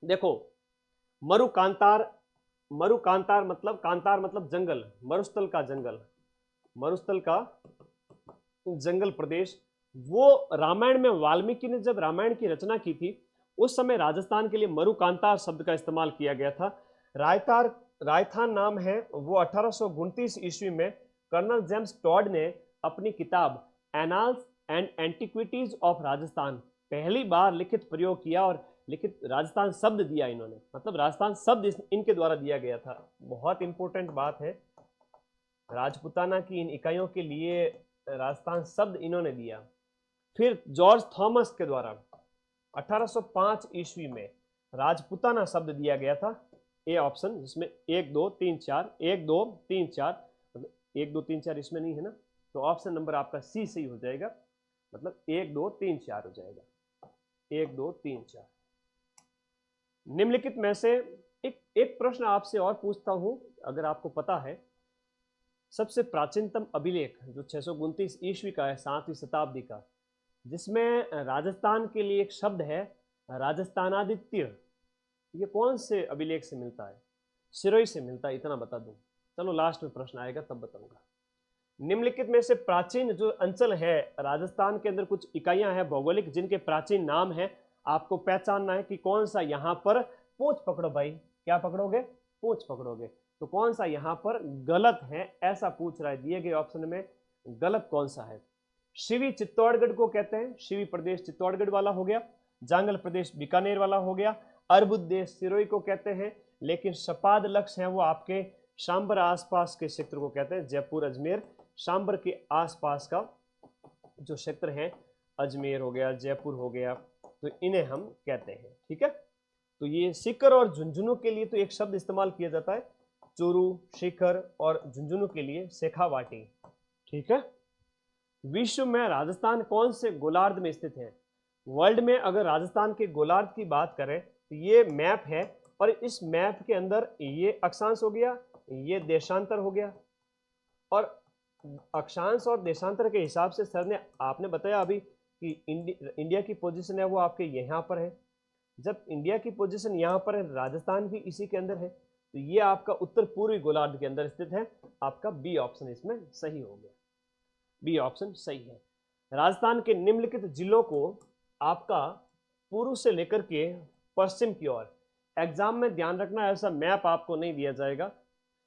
देखो, मरुकांतार, मरुकांतार मतलब, कांतार मतलब जंगल, मरुस्थल का जंगल, मरुस्थल का जंगल प्रदेश। वो रामायण में वाल्मीकि ने जब रामायण की रचना की थी उस समय राजस्थान के लिए मरुकांतार शब्द का इस्तेमाल किया गया था। रायथान नाम है वो 1829 ईस्वी में कर्नल जेम्स टॉड ने अपनी किताब annals and antiquities of Rajasthan पहली बार लिखित प्रयोग किया, और लिखित राजस्थान शब्द दिया इन्होंने, मतलब राजस्थान शब्द इनके द्वारा दिया गया था। बहुत इंपॉर्टेंट बात है, राजपुताना की इन इकाइयों के लिए राजस्थान शब्द इन्होंने दिया। फिर जॉर्ज थॉमस के द्वारा 1805 ईस्वी में राजपुताना शब्द दिया गया था। ए ऑप्शन, जिसमें 1 2 3 4, 1 2 3 4, मतलब 1 2 3 4 इसमें नहीं है ना, तो ऑप्शन नंबर आपका सी सही हो जाएगा, मतलब 1 2 3 4 हो जाएगा, 1 2 3 4। निम्नलिखित में से एक प्रश्न आपसे और पूछता हूं, अगर आपको पता है। सबसे प्राचीनतम अभिलेख जो 629 ईस्वी का है, 7वीं शताब्दी का, जिसमें राजस्थान के लिए एक शब्द है राजस्थानादित्य, ये कौन से अभिलेख से मिलता है? सिरोही से मिलता है, इतना बता दूं। चलो लास्ट में प्रश्न आएगा तब बताऊंगा। निम्नलिखित में से प्राचीन जो अंचल है राजस्थान के अंदर, कुछ इकाइयां हैं भौगोलिक जिनके प्राचीन नाम है, आपको पहचानना है कि कौन सा यहाँ पर, पूंछ पकड़ो भाई, क्या पकड़ोगे? पूंछ पकड़ोगे। तो कौन सा यहाँ पर गलत है ऐसा पूछ रहा है, दिए गए ऑप्शन में गलत कौन सा है? शिवी चित्तौड़गढ़ को कहते हैं, शिवी प्रदेश चित्तौड़गढ़ वाला हो गया। जांगल प्रदेश बीकानेर वाला हो गया। अर्बुद देश सिरोही को कहते हैं। लेकिन शपाद लक्ष्य है वो आपके सांबर आसपास के क्षेत्र को कहते हैं, जयपुर, अजमेर, सांबर के आसपास का जो क्षेत्र है, अजमेर हो गया, जयपुर हो गया, तो इन्हें हम कहते हैं, ठीक है। तो ये सीकर और झुंझुनू के लिए तो एक शब्द इस्तेमाल किया जाता है, चूरू, शिखर, और झुंझुनू के लिए शेखावाटी, ठीक है। विश्व में राजस्थान कौन से गोलार्ध में स्थित है? वर्ल्ड में अगर राजस्थान के गोलार्ध की बात करें तो ये मैप है, और इस मैप के अंदर ये अक्षांश हो गया, ये देशांतर हो गया, और अक्षांश और देशांतर के हिसाब से सर ने आपने बताया अभी कि इंडिया की पोजीशन है वो आपके यहाँ पर है। जब इंडिया की पोजीशन यहाँ पर है, राजस्थान भी इसी के अंदर है, तो ये आपका उत्तर पूर्वी गोलार्ध के अंदर स्थित है। आपका बी ऑप्शन इसमें सही हो गया, बी ऑप्शन सही है। राजस्थान के निम्नलिखित जिलों को आपका पूर्व से लेकर के पश्चिम की ओर, एग्जाम में ध्यान रखना ऐसा मैप आपको नहीं दिया जाएगा,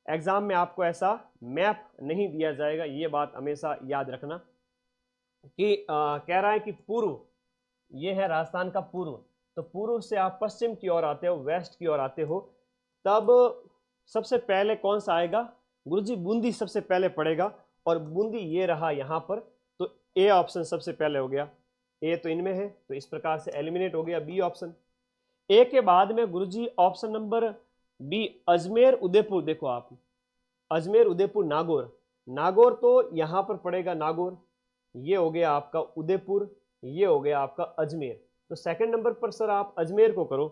एग्जाम में आपको ऐसा मैप नहीं दिया जाएगा, ये बात हमेशा याद रखना कि कह रहा है कि पूर्व, ये है राजस्थान का पूर्व, तो पूर्व से आप पश्चिम की ओर आते हो, वेस्ट की ओर आते हो, तब सबसे पहले कौन सा आएगा गुरुजी? बूंदी सबसे पहले पड़ेगा, और बूंदी ये रहा यहाँ पर, तो ए ऑप्शन सबसे पहले हो गया। ए तो इनमें है, तो इस प्रकार से एलिमिनेट हो गया बी ऑप्शन। ए के बाद में गुरुजी option number B Ajmer Udaipur, देखो आप अजमेर उदयपुर नागौर, नागौर तो यहां पर पड़ेगा नागौर, ये हो गया आपका उदयपुर, ये हो गया आपका अजमेर। तो सेकंड नंबर पर सर आप अजमेर को करो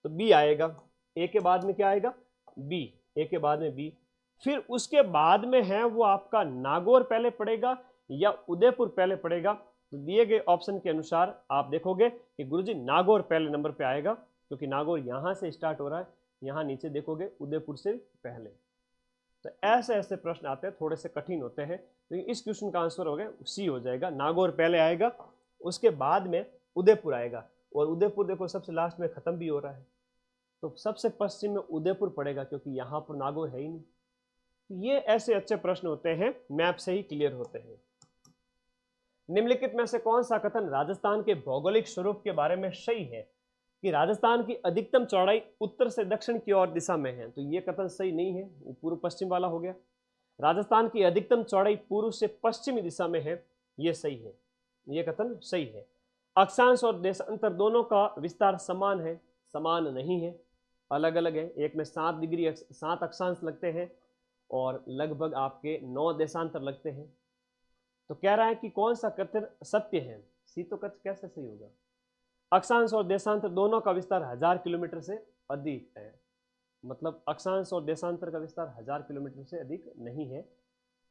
तो बी आएगा। ए के बाद में क्या आएगा? बी, ए के बाद में बी। फिर उसके बाद में है वो आपका नागौर पहले पड़ेगा या उदयपुर पहले पड़ेगा? तो दिए गए ऑप्शन के अनुसार आप देखोगे कि गुरुजी नागौर पहले नंबर पे आएगा, क्योंकि नागौर यहां से स्टार्ट हो रहा है, यहां नीचे देखोगे उदयपुर से पहले। तो ऐसे ऐसे प्रश्न आते हैं, थोड़े से कठिन होते हैं, तो इस क्वेश्चन का आंसर हो गया सी हो जाएगा, नागौर पहले आएगा, उसके बाद में उदयपुर आएगा, और उदयपुर देखो सबसे लास्ट में खत्म भी हो रहा है, तो सबसे पश्चिम में उदयपुर पड़ेगा, क्योंकि यहां पर नागौर है ही नहीं। ये ऐसे अच्छे प्रश्न होते हैं, मैप से ही क्लियर होते हैं। निम्नलिखित में से कौन सा कथन राजस्थान के भौगोलिक स्वरूप के बारे में सही है कि राजस्थान की अधिकतम चौड़ाई उत्तर से दक्षिण की ओर दिशा में है? तो ये कथन सही नहीं है, वो पूर्व पश्चिम वाला हो गया। राजस्थान की अधिकतम चौड़ाई पूर्व से पश्चिमी दिशा में है, ये सही है, ये कथन सही है। अक्षांश और देशांतर दोनों का विस्तार समान है? समान नहीं है, अलग अलग है। एक में 7 डिग्री 7 अक्षांश लगते हैं और लगभग आपके 9 देशांतर लगते हैं। तो कह रहा है कि कौन सा कथन सत्य है? सी तो कथन कैसे सही होगा? अक्षांश और देशांतर दोनों का विस्तार 1000 किलोमीटर से अधिक है, मतलब अक्षांश और देशांतर का विस्तार 1000 किलोमीटर से अधिक नहीं है,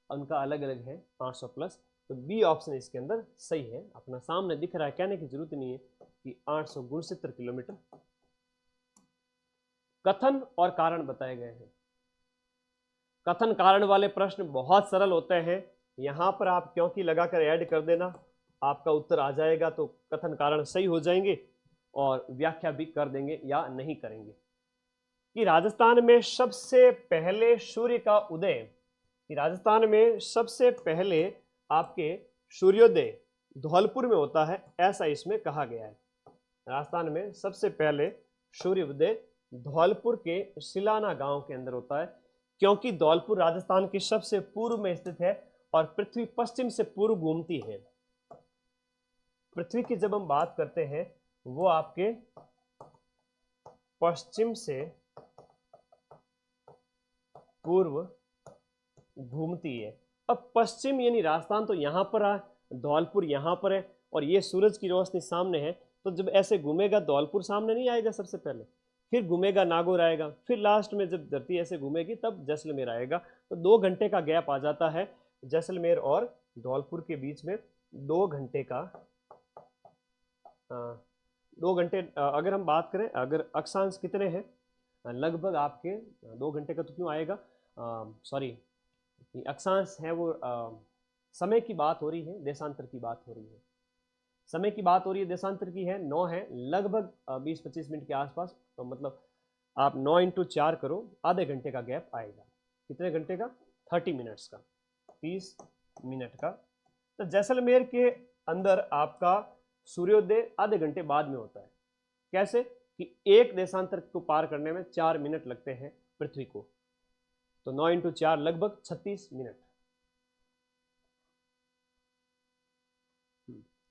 उनका अलग अलग है 800 प्लस। तो बी ऑप्शन इसके अंदर सही है, अपना सामने दिख रहा है, कहने की जरूरत नहीं है कि 869 किलोमीटर। कथन और कारण बताए गए हैं। कथन कारण वाले प्रश्न बहुत सरल होते हैं, यहां पर आप क्योंकि लगाकर ऐड कर देना, आपका उत्तर आ जाएगा, तो कथन कारण सही हो जाएंगे और व्याख्या भी कर देंगे या नहीं करेंगे। कि राजस्थान में सबसे पहले सूर्य का उदय, कि राजस्थान में सबसे पहले आपके सूर्योदय धौलपुर में होता है, ऐसा इसमें कहा गया है। राजस्थान में सबसे पहले सूर्योदय धौलपुर के सिलाना गांव के अंदर होता है, क्योंकि धौलपुर राजस्थान के सबसे पूर्व में स्थित है और पृथ्वी पश्चिम से पूर्व घूमती है। पृथ्वी की जब हम बात करते हैं वो आपके पश्चिम से पूर्व घूमती है। अब पश्चिम यानी राजस्थान तो यहां पर है, धौलपुर यहां पर है, और ये सूरज की रोशनी सामने है, तो जब ऐसे घूमेगा धौलपुर सामने नहीं आएगा सबसे पहले, फिर घूमेगा नागौर आएगा, फिर लास्ट में जब धरती ऐसे घूमेगी तब जैसलमेर आएगा। तो 2 घंटे का गैप आ जाता है जैसलमेर और धौलपुर के बीच में, 2 घंटे का 2 घंटे। अगर हम बात करें, अगर अक्षांश कितने हैं, लगभग आपके 2 घंटे का तो क्यों आएगा, सॉरी अक्षांश है वो, समय की बात हो रही है, देशांतर की बात हो रही है, समय की बात हो रही है, देशांतर की है 9 है, लगभग 20-25 मिनट के आसपास। तो मतलब आप 9 × 4 करो, आधे घंटे का गैप आएगा। कितने घंटे का? 30 मिनट्स का, 30 मिनट का। तो जैसलमेर के अंदर आपका सूर्योदय आधे घंटे बाद में होता है। कैसे? कि एक देशांतर को पार करने में 4 मिनट लगते हैं पृथ्वी को, तो 9 × 4 लगभग 36 मिनट।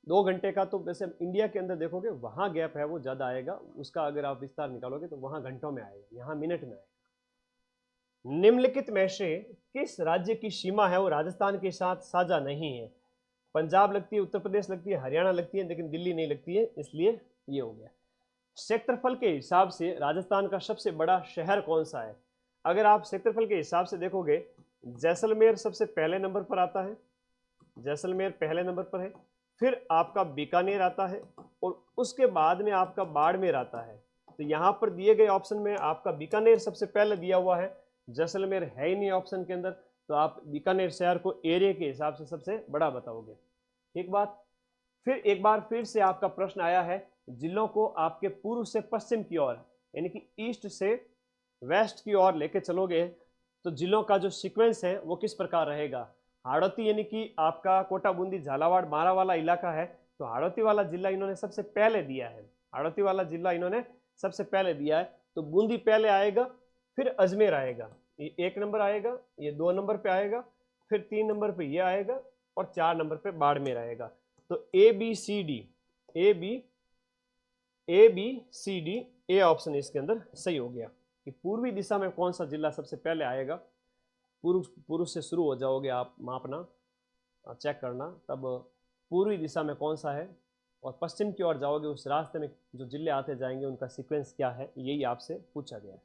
2 घंटे का तो वैसे इंडिया के अंदर देखोगे वहां गैप है वो ज्यादा आएगा, उसका अगर आप विस्तार निकालोगे तो वहां घंटों में आएगा, यहां मिनट में आएगा। निम्नलिखित में से किस राज्य की सीमा है वो राजस्थान के साथ साझा नहीं है? पंजाब लगती है, उत्तर प्रदेश लगती है, हरियाणा लगती है, लेकिन दिल्ली नहीं लगती है, इसलिए ये हो गया। क्षेत्रफल के हिसाब से राजस्थान का सबसे बड़ा शहर कौन सा है? अगर आप क्षेत्रफल के हिसाब से देखोगे, जैसलमेर सबसे पहले नंबर पर आता है, जैसलमेर पहले नंबर पर है, फिर आपका बीकानेर आता है, और उसके बाद में आपका बाड़मेर आता है। तो यहाँ पर दिए गए ऑप्शन में आपका बीकानेर सबसे पहले दिया हुआ है, जैसलमेर है ही नहीं ऑप्शन के अंदर, तो आप बीकानेर शहर को एरिया के हिसाब से सबसे बड़ा बताओगे। ठीक बात। फिर एक बार फिर से आपका प्रश्न आया है, जिलों को आपके पूर्व से पश्चिम की ओर, यानी कि ईस्ट से वेस्ट की ओर लेके चलोगे तो जिलों का जो सीक्वेंस है वो किस प्रकार रहेगा? हाड़ौती यानी कि आपका कोटा, बूंदी, झालावाड़, बारा वाला इलाका है, तो हाड़ौती वाला जिला इन्होंने सबसे पहले दिया है, हाड़ौती वाला जिला इन्होंने सबसे पहले दिया है। तो बूंदी पहले आएगा, फिर अजमेर आएगा, ये 1 नंबर आएगा, ये 2 नंबर पे आएगा, फिर 3 नंबर पे ये आएगा और 4 नंबर पे बाड़मेर आएगा। तो A B C D, A option इसके अंदर सही हो गया कि पूर्वी दिशा में कौन सा जिला सबसे पहले आएगा। पूर्व से शुरू हो जाओगे आप मापना, चेक करना, तब पूर्वी दिशा में कौन सा है, और पश्चिम की ओर जाओगे उस रास्ते में जो जिले आते जाएंगे उनका सीक्वेंस क्या है, यही आपसे पूछा गया है।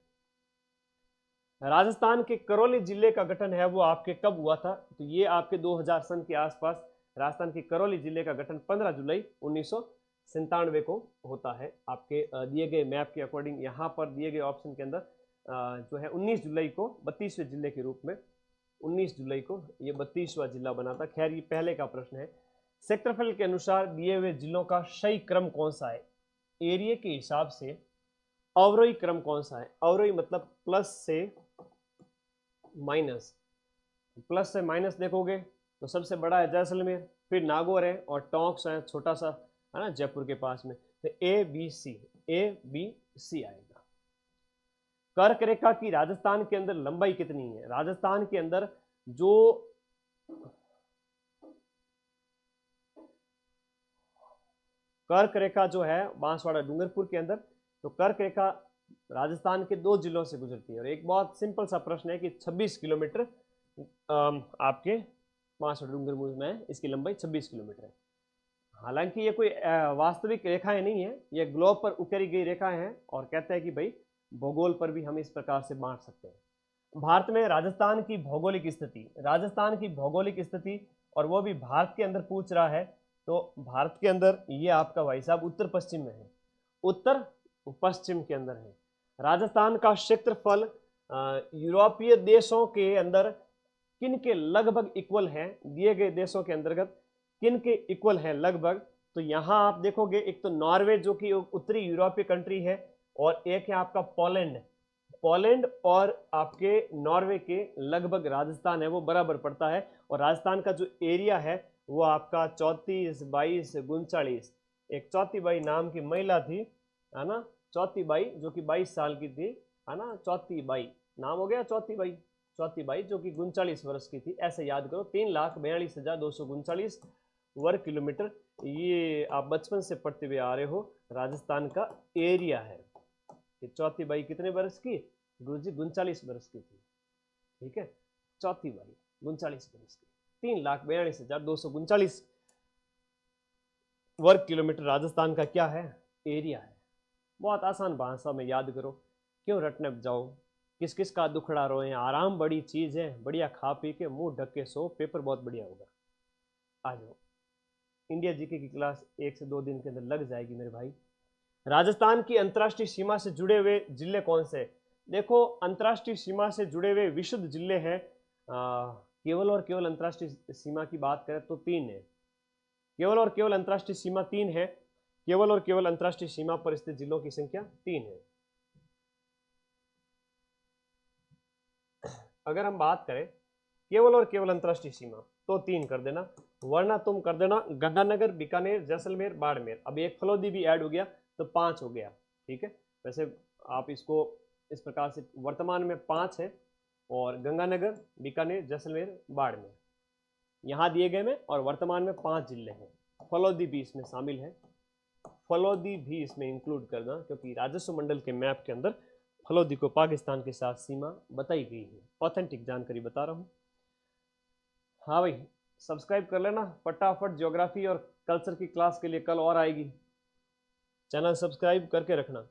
राजस्थान के करौली जिले का गठन है वो आपके कब हुआ था, तो ये आपके 2000 सन के आसपास राजस्थान के करौली जिले का गठन 15 जुलाई 1997 को होता है। आपके दिए गए मैप के अकॉर्डिंग यहाँ पर दिए गए ऑप्शन के अंदर जो है 19 जुलाई को 32वें जिले के रूप में 19 जुलाई को ये 32वां जिला बना था। खैर ये पहले का प्रश्न है। क्षेत्रफल के अनुसार दिए हुए जिलों का सही क्रम कौन सा है, एरिया के हिसाब से अवरोही क्रम कौन सा है। अवरोही मतलब प्लस से माइनस देखोगे तो सबसे बड़ा है जैसलमेर, फिर नागौर है और टोंक है छोटा सा, है ना, जयपुर के पास में। तो ए बी सी आएगा। कर्क रेखा की राजस्थान के अंदर लंबाई कितनी है। राजस्थान के अंदर जो कर्क रेखा जो है बांसवाड़ा डूंगरपुर के अंदर, तो कर्क रेखा राजस्थान के 2 जिलों से गुजरती है। और एक बहुत सिंपल सा प्रश्न है कि 26 किलोमीटर आपके बांसवाड़ा डूंगरपुर में इसकी लंबाई 26 किलोमीटर है। हालांकि ये कोई वास्तविक रेखाएं नहीं है, ये ग्लोब पर उकेरी गई रेखाएं हैं और कहते हैं कि भाई भूगोल पर भी हम इस प्रकार से बांट सकते हैं। भारत में राजस्थान की भौगोलिक स्थिति, राजस्थान की भौगोलिक स्थिति, और वो भी भारत के अंदर पूछ रहा है, तो भारत के अंदर ये आपका भाई साहब उत्तर पश्चिम में है, उत्तर पश्चिम के अंदर है। राजस्थान का क्षेत्रफल यूरोपीय देशों के अंदर किन के लगभग इक्वल है, दिए गए देशों के अंतर्गत किन के इक्वल है लगभग, तो यहां आप देखोगे एक तो नॉर्वे जो कि उत्तरी यूरोपीय कंट्री है, और एक है आपका पोलैंड और आपके नॉर्वे के लगभग राजस्थान है वो बराबर पड़ता है। और राजस्थान का जो एरिया है वो आपका 34, 22, 39, एक चौथी बाई नाम की महिला थी, है ना, चौथी बाई जो कि 22 साल की थी, है ना, चौथी बाई नाम हो गया, चौथी बाई जो कि 39 वर्ष की थी। ऐसे याद करो, 3,42,239 वर्ग किलोमीटर ये आप बचपन से पढ़ते हुए आ रहे हो, राजस्थान का एरिया है। कि चौथी बाई कितने वर्ष की, गुरुजी 39 वर्ष की थी, ठीक है, चौथी बाई 39 वर्ष की, 3,42,239 वर्ग किलोमीटर राजस्थान का क्या है, एरिया है। बहुत आसान भाषा में याद करो, क्यों रटने जाओ, किस किस का दुखड़ा रोए, आराम बड़ी चीज है, बढ़िया खा पी के मुंह ढक के सो, पेपर बहुत बढ़िया होगा। आ जाओ, इंडिया जीके की क्लास 1 से 2 दिन के अंदर लग जाएगी मेरे भाई। राजस्थान की अंतर्राष्ट्रीय सीमा से जुड़े हुए जिले कौन से। देखो अंतर्राष्ट्रीय सीमा से जुड़े हुए विशुद्ध जिले हैं, केवल और केवल अंतर्राष्ट्रीय सीमा की बात करें तो 3 है, केवल और केवल अंतर्राष्ट्रीय सीमा 3 है, केवल और केवल अंतर्राष्ट्रीय सीमा पर स्थित जिलों की संख्या 3 है। अगर हम बात करें केवल और केवल अंतर्राष्ट्रीय सीमा तो 3 कर देना, वरना तुम कर देना गंगानगर, बीकानेर, जैसलमेर, बाड़मेर। अब एक फलोदी भी ऐड हो गया तो 5 हो गया, ठीक है। वैसे आप इसको इस प्रकार से, वर्तमान में 5 है, और गंगानगर, बीकानेर, जैसलमेर, बाड़मेर यहाँ दिए गए में, और वर्तमान में 5 जिले हैं। फलोदी भी इसमें शामिल है, फलोदी भी इसमें इंक्लूड करना, क्योंकि राजस्व मंडल के मैप के अंदर फलोदी को पाकिस्तान के साथ सीमा बताई गई है। ऑथेंटिक जानकारी बता रहा हूँ। हाँ भाई, सब्सक्राइब कर लेना फटाफट। ज्योग्राफी और कल्चर की क्लास के लिए कल और आएगी, चैनल सब्सक्राइब करके रखना।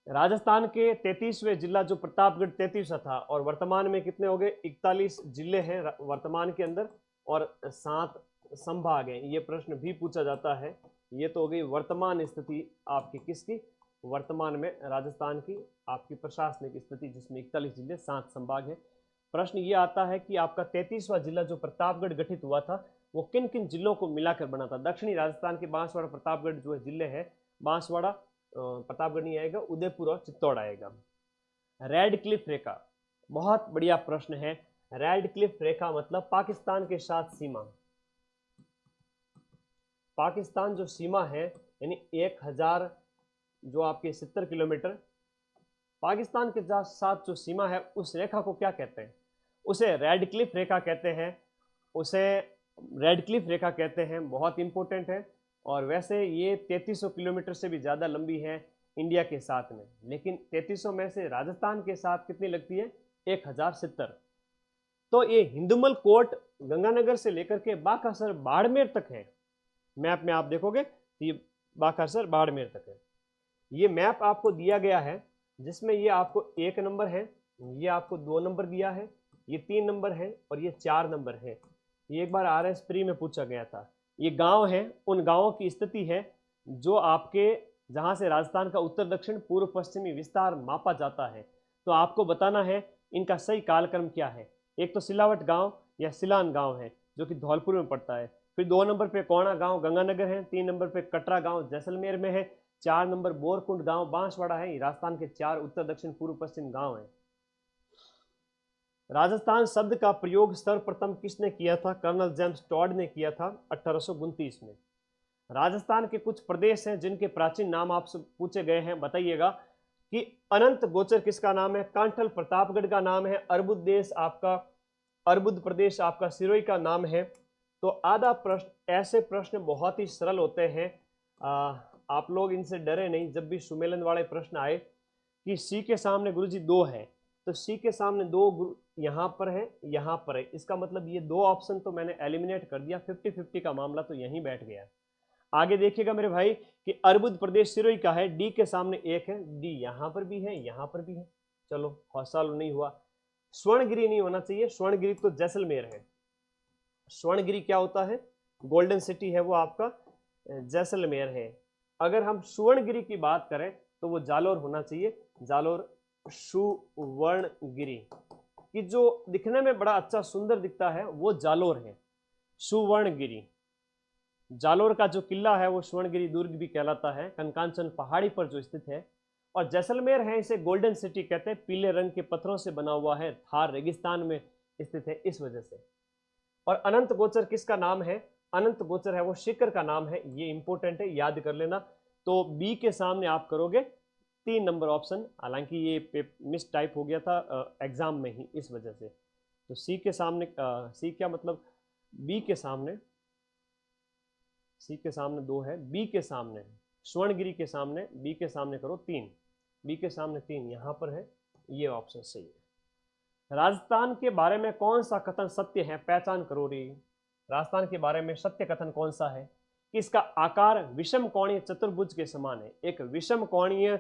राजस्थान के 33वें जिला जो प्रतापगढ़ 33वां था, और वर्तमान में कितने हो गए, 41 जिले हैं वर्तमान के अंदर, और 7 संभाग हैं। ये प्रश्न भी पूछा जाता है। ये तो हो गई वर्तमान स्थिति आपकी किसकी, वर्तमान में राजस्थान की आपकी प्रशासनिक स्थिति, जिसमें 41 जिले 7 संभाग हैं। प्रश्न ये आता है कि आपका 33वां जिला जो प्रतापगढ़ गठित हुआ था वो किन किन जिलों को मिलाकर बना था। दक्षिणी राजस्थान के बांसवाड़ा, प्रतापगढ़ जो जिले हैं, बांसवाड़ा, प्रतापगढ़ नहीं आएगा, उदयपुर और चित्तौड़ आएगा। रेड क्लिफ रेखा, बहुत बढ़िया प्रश्न है। रेड क्लिफ रेखा मतलब पाकिस्तान के साथ सीमा, पाकिस्तान जो सीमा है यानी 1000 जो आपके 70 किलोमीटर पाकिस्तान के साथ जो सीमा है उस रेखा को क्या कहते हैं? उसे रेड क्लिफ रेखा कहते हैं, उसे रेड क्लिफ रेखा कहते हैं, बहुत इंपॉर्टेंट है। और वैसे ये 3300 किलोमीटर से भी ज़्यादा लंबी है इंडिया के साथ में, लेकिन 3300 में से राजस्थान के साथ कितनी लगती है? 1070। तो ये हिंदुमल कोट गंगानगर से लेकर के बाकासर बाड़मेर तक है। मैप में आप देखोगे तो ये बाकासर बाड़मेर तक है। ये मैप आपको दिया गया है जिसमें ये आपको 1 नंबर है, ये आपको 2 नंबर दिया है, ये 3 नंबर है और ये 4 नंबर है। ये एक बार RS प्री में पूछा गया था। ये गांव है, उन गांवों की स्थिति है जो आपके जहां से राजस्थान का उत्तर दक्षिण पूर्व पश्चिमी विस्तार मापा जाता है। तो आपको बताना है इनका सही कालक्रम क्या है। एक तो सिलावट गांव या सिलान गांव है जो कि धौलपुर में पड़ता है, फिर 2 नंबर पे कोणा गांव गंगानगर है, 3 नंबर पे कटरा गांव जैसलमेर में है, 4 नंबर बोरकुंड गांव बांसवाड़ा है। राजस्थान के 4 उत्तर दक्षिण पूर्व पश्चिम गांव है। राजस्थान शब्द का प्रयोग सर्वप्रथम किसने किया था? कर्नल जेम्स टॉड ने किया था 1829 में। राजस्थान के कुछ प्रदेश हैं जिनके प्राचीन नाम आपसे पूछे गए हैं, बताइएगा कि अनंत गोचर किसका नाम है? कांठल प्रतापगढ़ का नाम है। अर्बुद देश आपका, अर्बुद प्रदेश आपका सिरोही का नाम है। तो आधा प्रश्न, ऐसे प्रश्न बहुत ही सरल होते हैं, आप लोग इनसे डरे नहीं। जब भी सुमेलन वाले प्रश्न आए कि सी के सामने गुरुजी 2 है, तो सी के सामने 2 यहाँ पर है, यहाँ पर है, इसका मतलब ये 2 ऑप्शन तो मैंने एलिमिनेट कर दिया। 50-50 का मामला तो यहीं बैठ गया। आगे देखिएगा मेरे भाई कि अर्बुद प्रदेश सिरोही का है, डी के सामने 1 है, डी यहाँ पर भी है, यहाँ पर भी है। चलो हौसला नहीं हुआ। स्वर्णगिरी नहीं होना चाहिए, स्वर्णगिरी तो जैसलमेर है। स्वर्णगिरी क्या होता है? गोल्डन सिटी है, वो आपका जैसलमेर है। अगर हम सुवर्णगिरी की बात करें तो वो जालोर होना चाहिए, जालोर सुवर्णगिरी कि जो दिखने में बड़ा अच्छा सुंदर दिखता है वो जालोर है, सुवर्णगिरी। जालोर का जो किला है वो सुवर्णगिरी दुर्ग भी कहलाता है, कंकांचन पहाड़ी पर जो स्थित है। और जैसलमेर है, इसे गोल्डन सिटी कहते हैं, पीले रंग के पत्थरों से बना हुआ है, थार रेगिस्तान में स्थित है इस वजह से। और अनंत गोचर किसका नाम है? अनंत गोचर है वो शिखर का नाम है, ये इंपॉर्टेंट है, याद कर लेना। तो बी के सामने आप करोगे 3 नंबर ऑप्शन, हालांकि ये मिस टाइप हो गया था एग्जाम में ही इस वजह से। तो सी के सामने सी क्या मतलब, बी के सामने, सी के सामने 2 है, बी के सामने स्वर्णगिरी के सामने, बी के सामने करो 3, बी के सामने 3 यहाँ पर है, ये ऑप्शन सही है। राजस्थान के बारे में कौन सा कथन सत्य है? पहचान करो रे। राजस्थान के बारे में सत्य कथन कौन सा है? कि इसका आकार विषम कोणीय चतुर्भुज के समान है। एक विषम कोणीय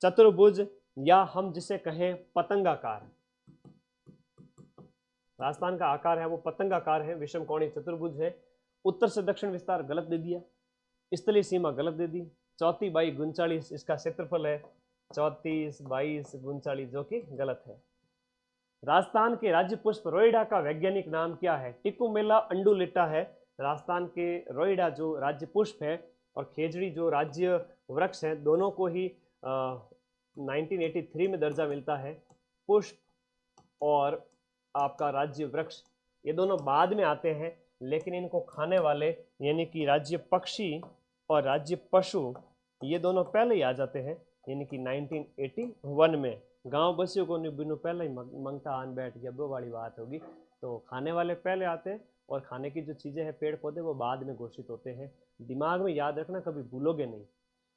चतुर्भुज या हम जिसे कहें पतंगाकार, राजस्थान का आकार है वो पतंगाकार है, विषम कोणीय चतुर्भुज है। उत्तर से दक्षिण विस्तार गलत दे दिया, स्थलीय सीमा गलत दे दी। 34/39 इसका क्षेत्रफल है, 34/39 जो कि गलत है। राजस्थान के राज्य पुष्प रोइडा का वैज्ञानिक नाम क्या है? टिकुमेला अंडुलेटा है राजस्थान के रोइडा जो राज्य पुष्प है, और खेजड़ी जो राज्य वृक्ष है, दोनों को ही 1983 में दर्जा मिलता है। पुष्प और आपका राज्य वृक्ष ये दोनों बाद में आते हैं, लेकिन इनको खाने वाले यानी कि राज्य पक्षी और राज्य पशु ये दोनों पहले ही आ जाते हैं, यानी कि 1981 में। गांव बसियों को बिनु पहले ही मंगता आन बैठ गया, वो वाली बात होगी। तो खाने वाले पहले आते हैं और खाने की जो चीज़ें हैं पेड़ पौधे वो बाद में घोषित होते हैं। दिमाग में याद रखना, कभी भूलोगे नहीं।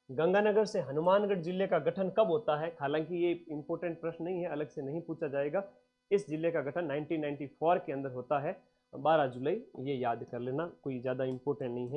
गंगानगर से हनुमानगढ़ जिले का गठन कब होता है? हालांकि ये इंपॉर्टेंट प्रश्न नहीं है, अलग से नहीं पूछा जाएगा। इस जिले का गठन 1994 के अंदर होता है, 12 जुलाई, ये याद कर लेना, कोई ज़्यादा इंपॉर्टेंट नहीं है।